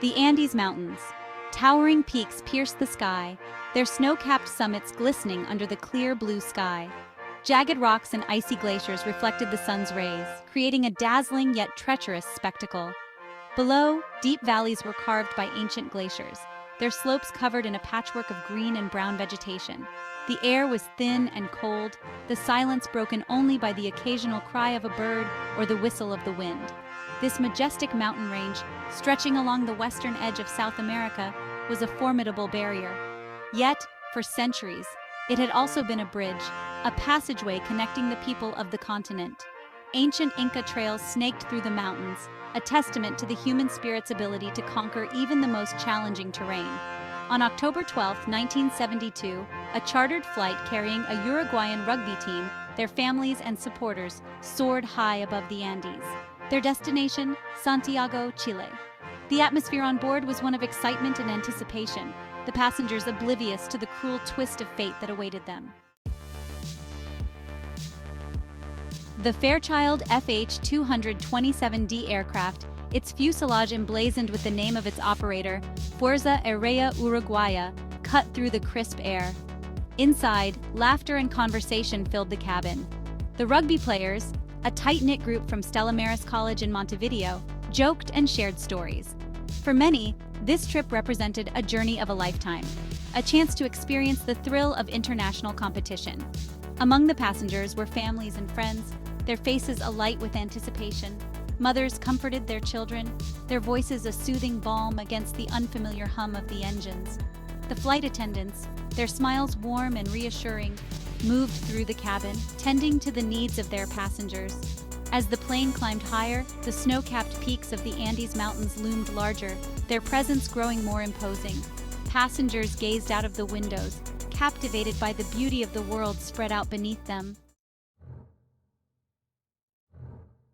The Andes Mountains. Towering peaks pierce the sky, their snow-capped summits glistening under the clear blue sky. Jagged rocks and icy glaciers reflected the sun's rays, creating a dazzling yet treacherous spectacle. Below, deep valleys were carved by ancient glaciers, their slopes covered in a patchwork of green and brown vegetation. The air was thin and cold, the silence broken only by the occasional cry of a bird or the whistle of the wind. This majestic mountain range, stretching along the western edge of South America, was a formidable barrier. Yet, for centuries, it had also been a bridge, a passageway connecting the people of the continent. Ancient Inca trails snaked through the mountains, a testament to the human spirit's ability to conquer even the most challenging terrain. On October 12, 1972, a chartered flight carrying a Uruguayan rugby team, their families and supporters, soared high above the Andes. Their destination, Santiago, Chile. The atmosphere on board was one of excitement and anticipation, the passengers oblivious to the cruel twist of fate that awaited them. The Fairchild FH-227D aircraft, its fuselage emblazoned with the name of its operator, Fuerza Aérea Uruguaya, cut through the crisp air. Inside, laughter and conversation filled the cabin. The rugby players, a tight-knit group from Stella Maris College in Montevideo, joked and shared stories. For many, this trip represented a journey of a lifetime, a chance to experience the thrill of international competition. Among the passengers were families and friends, their faces alight with anticipation. Mothers comforted their children, their voices a soothing balm against the unfamiliar hum of the engines. The flight attendants, their smiles warm and reassuring, moved through the cabin, tending to the needs of their passengers. As the plane climbed higher, the snow-capped peaks of the Andes Mountains loomed larger, their presence growing more imposing. Passengers gazed out of the windows, captivated by the beauty of the world spread out beneath them.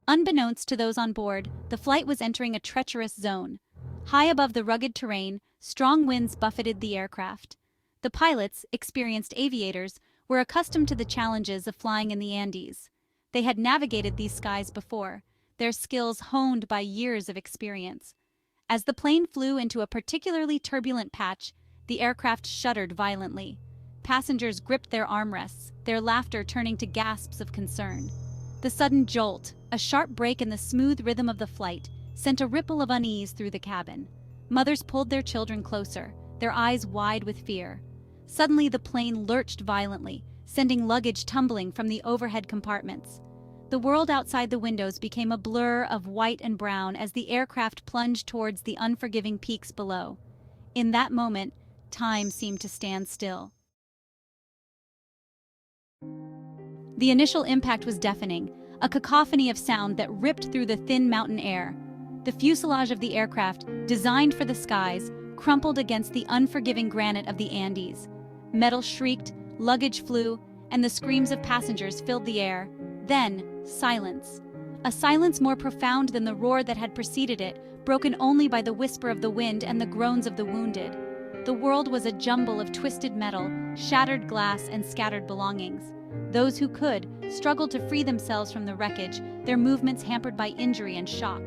Unbeknownst to those on board, the flight was entering a treacherous zone. High above the rugged terrain, strong winds buffeted the aircraft. The pilots, experienced aviators, were accustomed to the challenges of flying in the Andes. They had navigated these skies before, their skills honed by years of experience. As the plane flew into a particularly turbulent patch, the aircraft shuddered violently. Passengers gripped their armrests, their laughter turning to gasps of concern. The sudden jolt, a sharp break in the smooth rhythm of the flight, sent a ripple of unease through the cabin. Mothers pulled their children closer, their eyes wide with fear. Suddenly the plane lurched violently, sending luggage tumbling from the overhead compartments. The world outside the windows became a blur of white and brown as the aircraft plunged towards the unforgiving peaks below. In that moment, time seemed to stand still. The initial impact was deafening, a cacophony of sound that ripped through the thin mountain air. The fuselage of the aircraft, designed for the skies, crumpled against the unforgiving granite of the Andes. Metal shrieked, luggage flew, and the screams of passengers filled the air. Then, silence. A silence more profound than the roar that had preceded it, broken only by the whisper of the wind and the groans of the wounded. The world was a jumble of twisted metal, shattered glass, and scattered belongings. Those who could struggled to free themselves from the wreckage, their movements hampered by injury and shock.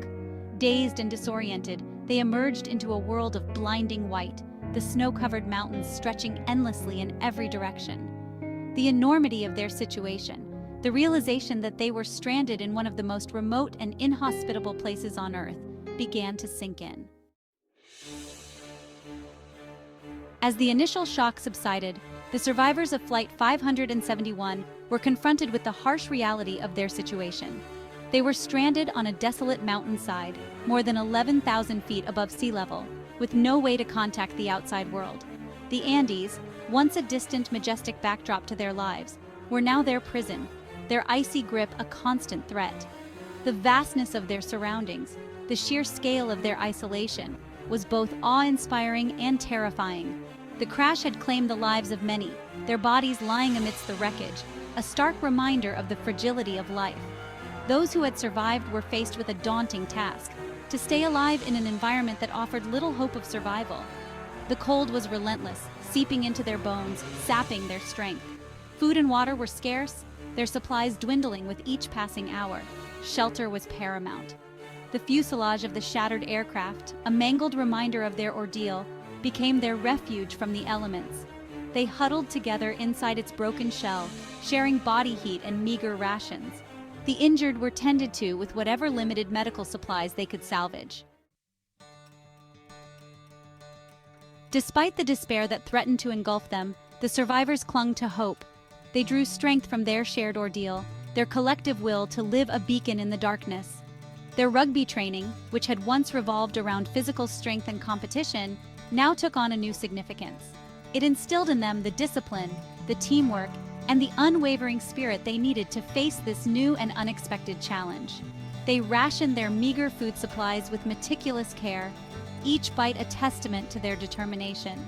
Dazed and disoriented, they emerged into a world of blinding white, the snow-covered mountains stretching endlessly in every direction. The enormity of their situation, the realization that they were stranded in one of the most remote and inhospitable places on Earth, began to sink in. As the initial shock subsided, the survivors of Flight 571 were confronted with the harsh reality of their situation. They were stranded on a desolate mountainside, more than 11,000 feet above sea level, with no way to contact the outside world. The Andes, once a distant, majestic backdrop to their lives, were now their prison, their icy grip a constant threat. The vastness of their surroundings, the sheer scale of their isolation, was both awe-inspiring and terrifying. The crash had claimed the lives of many, their bodies lying amidst the wreckage, a stark reminder of the fragility of life. Those who had survived were faced with a daunting task: to stay alive in an environment that offered little hope of survival. The cold was relentless, seeping into their bones, sapping their strength. Food and water were scarce, their supplies dwindling with each passing hour. Shelter was paramount. The fuselage of the shattered aircraft, a mangled reminder of their ordeal, became their refuge from the elements. They huddled together inside its broken shell, sharing body heat and meager rations. The injured were tended to with whatever limited medical supplies they could salvage. Despite the despair that threatened to engulf them, the survivors clung to hope. They drew strength from their shared ordeal, their collective will to live a beacon in the darkness. Their rugby training, which had once revolved around physical strength and competition, now took on a new significance. It instilled in them the discipline, the teamwork, and the unwavering spirit they needed to face this new and unexpected challenge. They rationed their meager food supplies with meticulous care, each bite a testament to their determination.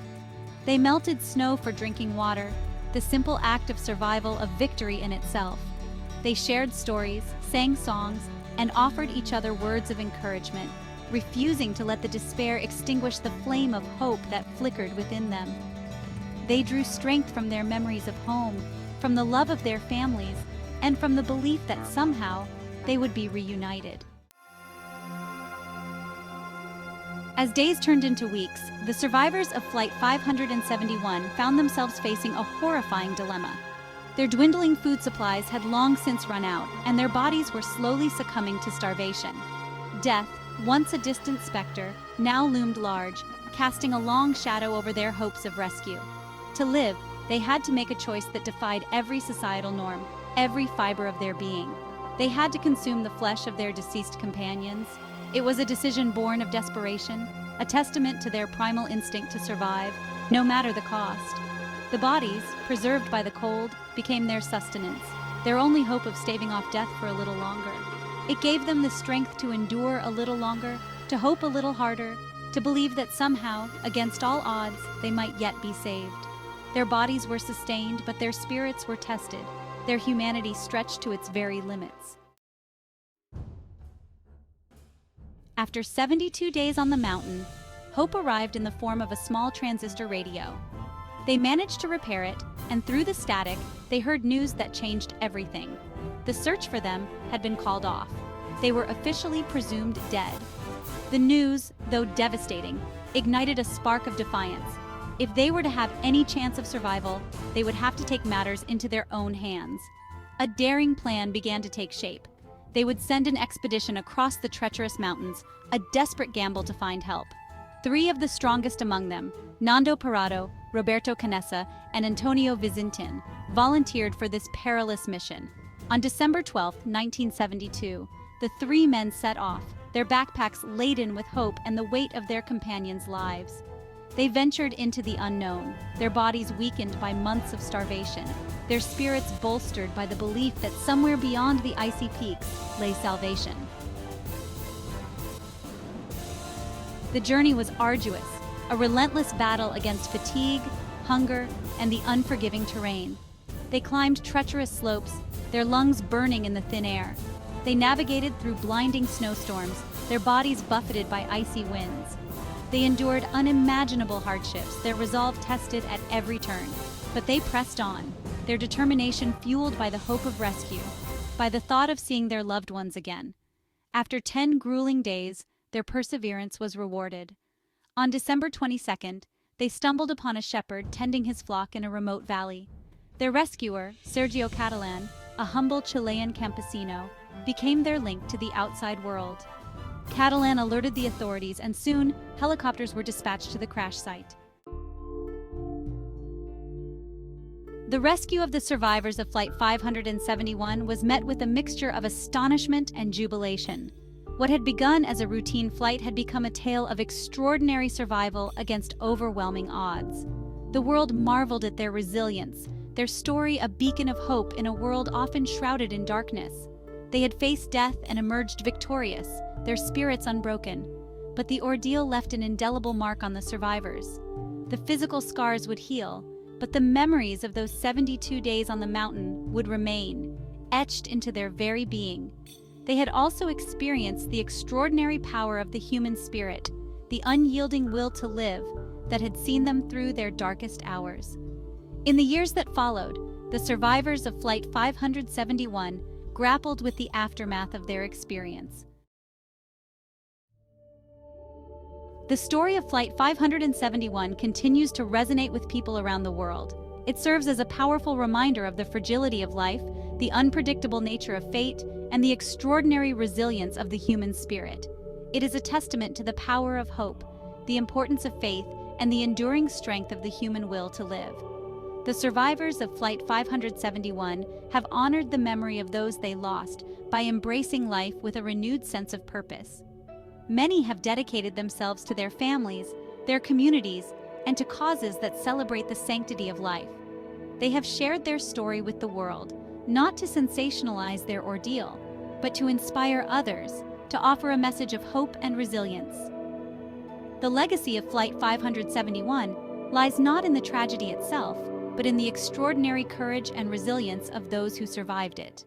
They melted snow for drinking water, the simple act of survival a victory in itself. They shared stories, sang songs, and offered each other words of encouragement, refusing to let the despair extinguish the flame of hope that flickered within them. They drew strength from their memories of home, from the love of their families, and from the belief that somehow they would be reunited. As days turned into weeks, the survivors of Flight 571 found themselves facing a horrifying dilemma. Their dwindling food supplies had long since run out, and their bodies were slowly succumbing to starvation. Death, once a distant specter, now loomed large, casting a long shadow over their hopes of rescue. To live, they had to make a choice that defied every societal norm, every fiber of their being. They had to consume the flesh of their deceased companions. It was a decision born of desperation, a testament to their primal instinct to survive, no matter the cost. The bodies, preserved by the cold, became their sustenance, their only hope of staving off death for a little longer. It gave them the strength to endure a little longer, to hope a little harder, to believe that somehow, against all odds, they might yet be saved. Their bodies were sustained, but their spirits were tested, their humanity stretched to its very limits. After 72 days on the mountain, hope arrived in the form of a small transistor radio. They managed to repair it, and through the static, they heard news that changed everything. The search for them had been called off. They were officially presumed dead. The news, though devastating, ignited a spark of defiance. If they were to have any chance of survival, they would have to take matters into their own hands. A daring plan began to take shape. They would send an expedition across the treacherous mountains, a desperate gamble to find help. 3 of the strongest among them, Nando Parrado, Roberto Canessa, and Antonio Vizintin, volunteered for this perilous mission. On December 12, 1972, the 3 men set off, their backpacks laden with hope and the weight of their companions' lives. They ventured into the unknown, their bodies weakened by months of starvation, their spirits bolstered by the belief that somewhere beyond the icy peaks lay salvation. The journey was arduous, a relentless battle against fatigue, hunger, and the unforgiving terrain. They climbed treacherous slopes, their lungs burning in the thin air. They navigated through blinding snowstorms, their bodies buffeted by icy winds. They endured unimaginable hardships, their resolve tested at every turn. But they pressed on, their determination fueled by the hope of rescue, by the thought of seeing their loved ones again. After 10 grueling days, their perseverance was rewarded. On December 22nd, they stumbled upon a shepherd tending his flock in a remote valley. Their rescuer, Sergio Catalan, a humble Chilean campesino, became their link to the outside world. Catalan alerted the authorities, and soon, helicopters were dispatched to the crash site. The rescue of the survivors of Flight 571 was met with a mixture of astonishment and jubilation. What had begun as a routine flight had become a tale of extraordinary survival against overwhelming odds. The world marveled at their resilience, their story a beacon of hope in a world often shrouded in darkness. They had faced death and emerged victorious, their spirits unbroken. But the ordeal left an indelible mark on the survivors. The physical scars would heal, but the memories of those 72 days on the mountain would remain, etched into their very being. They had also experienced the extraordinary power of the human spirit, the unyielding will to live that had seen them through their darkest hours. In the years that followed, the survivors of Flight 571 grappled with the aftermath of their experience. The story of Flight 571 continues to resonate with people around the world. It serves as a powerful reminder of the fragility of life, the unpredictable nature of fate, and the extraordinary resilience of the human spirit. It is a testament to the power of hope, the importance of faith, and the enduring strength of the human will to live. The survivors of Flight 571 have honored the memory of those they lost by embracing life with a renewed sense of purpose. Many have dedicated themselves to their families, their communities, and to causes that celebrate the sanctity of life. They have shared their story with the world, not to sensationalize their ordeal, but to inspire others, to offer a message of hope and resilience. The legacy of Flight 571 lies not in the tragedy itself, but in the extraordinary courage and resilience of those who survived it.